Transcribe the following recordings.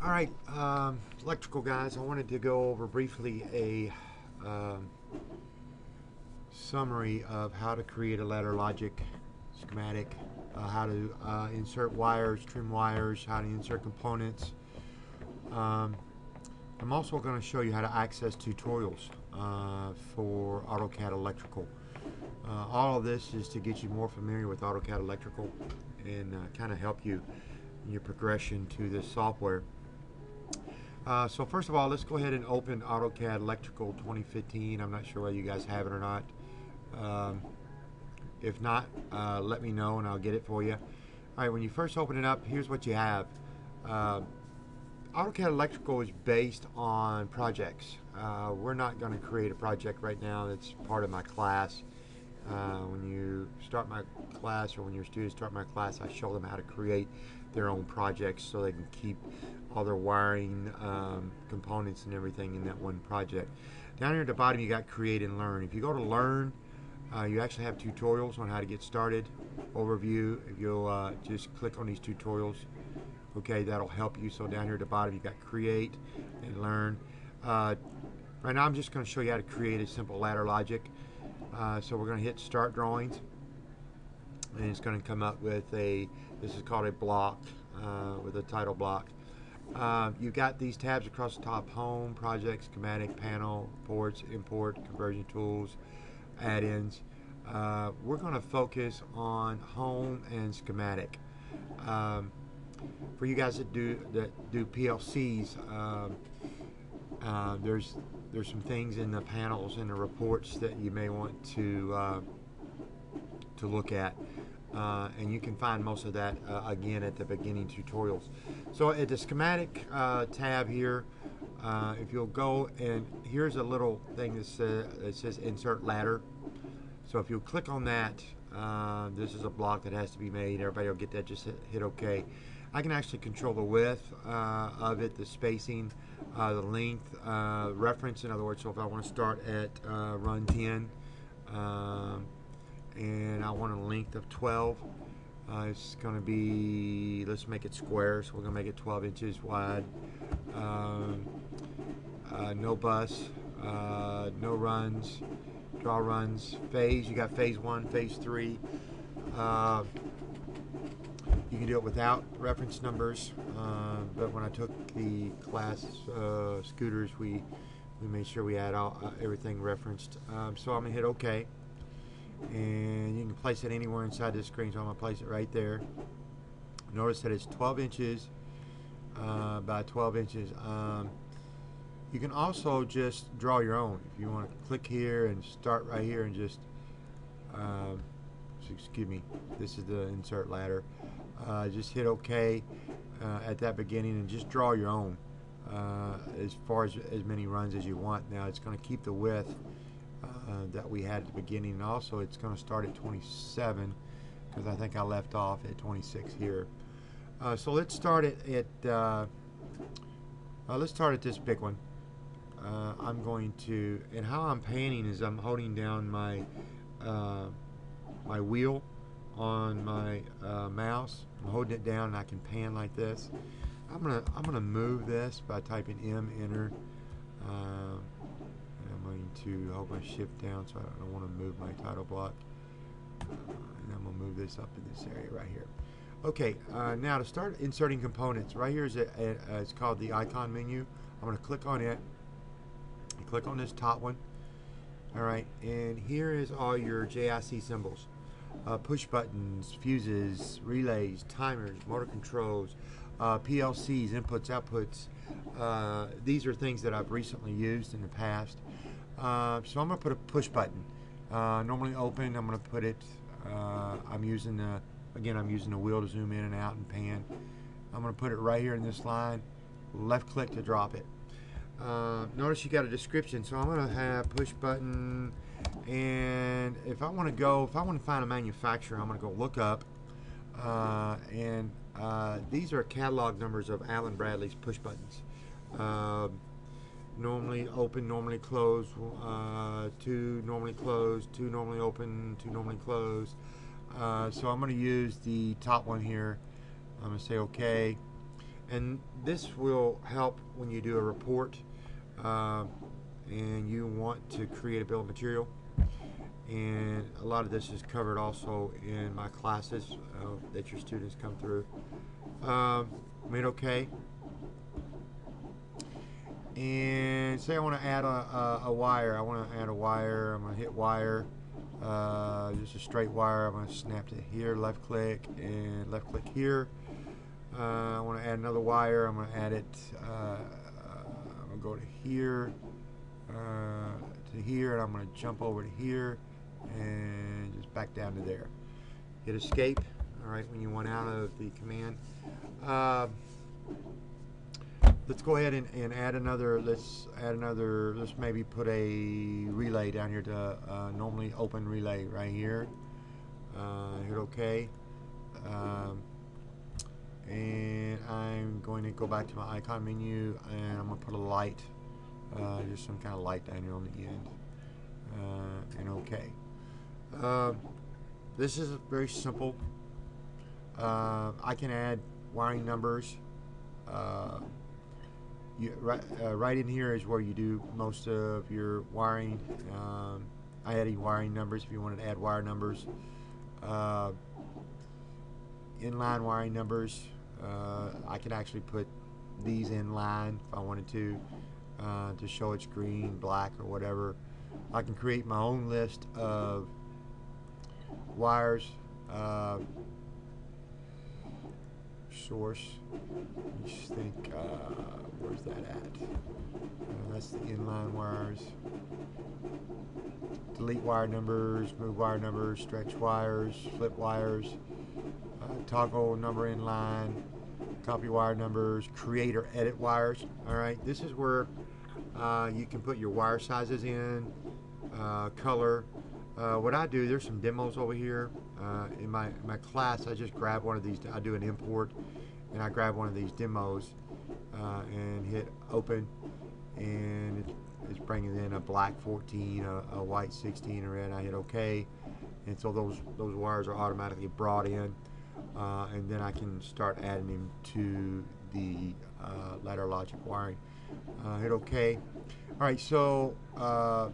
All right, electrical guys, I wanted to go over briefly a um, summary of how to create a ladder logic schematic, how to insert wires, trim wires, how to insert components. Um, I'm also going to show you how to access tutorials for AutoCAD Electrical. All of this is to get you more familiar with AutoCAD Electrical and kind of help you in your progression to this software. So first of all, let's go ahead and open AutoCAD Electrical 2015. I'm not sure whether you guys have it or not. Um, if not, let me know and I'll get it for you. All right, when you first open it up, here's what you have. Uh, AutoCAD Electrical is based on projects. We're not going to create a project right now that's part of my class. When you start my class or when your students start my class, I show them how to create their own projects so they can keep all their wiring components and everything in that one project. Down here at the bottom you got create and learn. If you go to learn, you actually have tutorials on how to get started, overview. If you'll just click on these tutorials, okay, that'll help you. So down here at the bottom you got create and learn. Right now I'm just going to show you how to create a simple ladder logic. So we're going to hit start drawings and it's going to come up with this is called a block with a title block. You've got these tabs across the top: home, project, schematic, panel, ports, import, conversion tools, add-ins. We're going to focus on home and schematic. For you guys that do PLCs, there's some things in the panels and the reports that you may want to look at, and you can find most of that again at the beginning tutorials. So at the schematic tab here, if you'll go, and here's a little thing that says insert ladder. So if you click on that, this is a block that has to be made. Everybody will get that. Just hit OK. I can actually control the width of it, the spacing, the length, reference. In other words, so if I want to start at run 10 and I want a length of 12, it's going to be, let's make it square, so we're going to make it 12 inches wide. No bus, no runs, draw runs, phase. You got phase 1, phase 3. You can do it without reference numbers, but when I took the class scooters, we made sure we had everything referenced. So I'm going to hit OK, and you can place it anywhere inside this screen, so I'm going to place it right there. Notice that it's 12 inches by 12 inches. You can also just draw your own. If you want to click here and start right here and just, excuse me, this is the insert ladder. Just hit OK at that beginning and just draw your own as far as many runs as you want. Now it's going to keep the width that we had at the beginning, and also it's going to start at 27 because I think I left off at 26 here. So let's start let's start at this big one. I'm going to, and how I'm panning is I'm holding down my my wheel on my mouse. I'm holding it down and I can pan like this. I'm gonna move this by typing M, enter. And I'm going to hold my shift down so I don't want to move my title block. And I'm gonna move this up in this area right here. Okay, now to start inserting components, right here is it's called the icon menu. I'm gonna click on it. Click on this top one. All right, and here is all your JIC symbols. Push buttons, fuses, relays, timers, motor controls, PLCs, inputs, outputs. These are things that I've recently used in the past. So I'm going to put a push button. Normally open, I'm going to put it, I'm using the wheel to zoom in and out and pan. I'm going to put it right here in this line, left click to drop it. Notice you got a description, so I'm going to have push button, and if I want to find a manufacturer, I'm going to go look up, and these are catalog numbers of Allen Bradley's push buttons. Normally open, normally close, 2 normally closed, 2 normally open, 2 normally closed. So I'm going to use the top one here. I'm going to say OK. And this will help when you do a report and you want to create a bill of material. And a lot of this is covered also in my classes that your students come through. Hit OK. And say I want to add a wire. I want to add a wire. I'm going to hit wire. Just a straight wire. I'm going to snap to here, left click, and left click here. I want to add another wire. I'm going to add it. I'm going to go to here, and I'm going to jump over to here, and just back down to there. Hit escape. All right, when you want out of the command. Let's go ahead and add another. Let's maybe put a relay down here to normally open relay right here. Hit OK. And I'm going to go back to my icon menu, and I'm going to put a light, just some kind of light down here on the end, and OK. This is very simple. I can add wiring numbers. Right in here is where you do most of your wiring. Adding wiring numbers if you wanted to add wire numbers. Inline wiring numbers. I can actually put these in line if I wanted to show it's green, black, or whatever. I can create my own list of wires. Source. I just think, where's that at? That's the inline wires. Delete wire numbers, move wire numbers, stretch wires, flip wires, toggle number inline, copy wire numbers, create or edit wires. Alright, this is where you can put your wire sizes in, color. What I do, there's some demos over here. In my class, I just grab one of these. I do an import, and I grab one of these demos and hit open, and it's bringing in a black 14, a white 16, a red. I hit OK, and so those wires are automatically brought in, and then I can start adding them to the ladder logic wiring. Hit OK. All right, so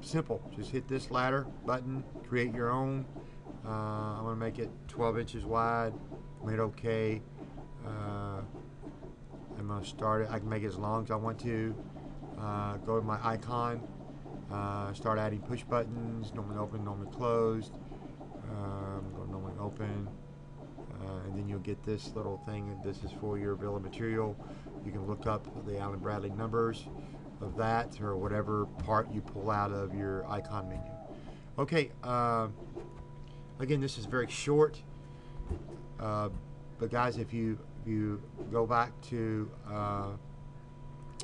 simple. Just hit this ladder button, create your own. I'm going to make it 12 inches wide. Hit OK. I'm going to start it. I can make it as long as I want to. Go to my icon. Start adding push buttons. Normally open, normally closed. Go normally open. And then you'll get this little thing. This is for your bill of material. You can look up the Allen Bradley numbers of that, or whatever part you pull out of your icon menu. Okay, again, this is very short, but guys, if you go back to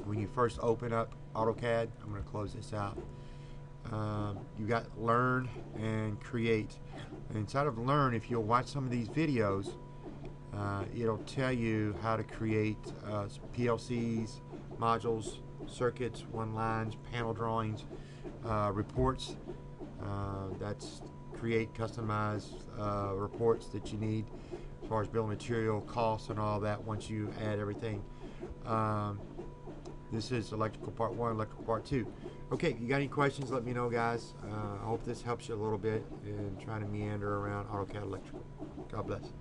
when you first open up AutoCAD, I'm going to close this out. You got Learn and Create. Inside of Learn, if you'll watch some of these videos, it'll tell you how to create PLCs, modules, circuits, one lines, panel drawings, reports. That's create customized reports that you need as far as bill of material, costs, and all that once you add everything. This is electrical part 1, electrical part 2. Okay, you got any questions, let me know, guys. I hope this helps you a little bit in trying to meander around AutoCAD Electrical. God bless.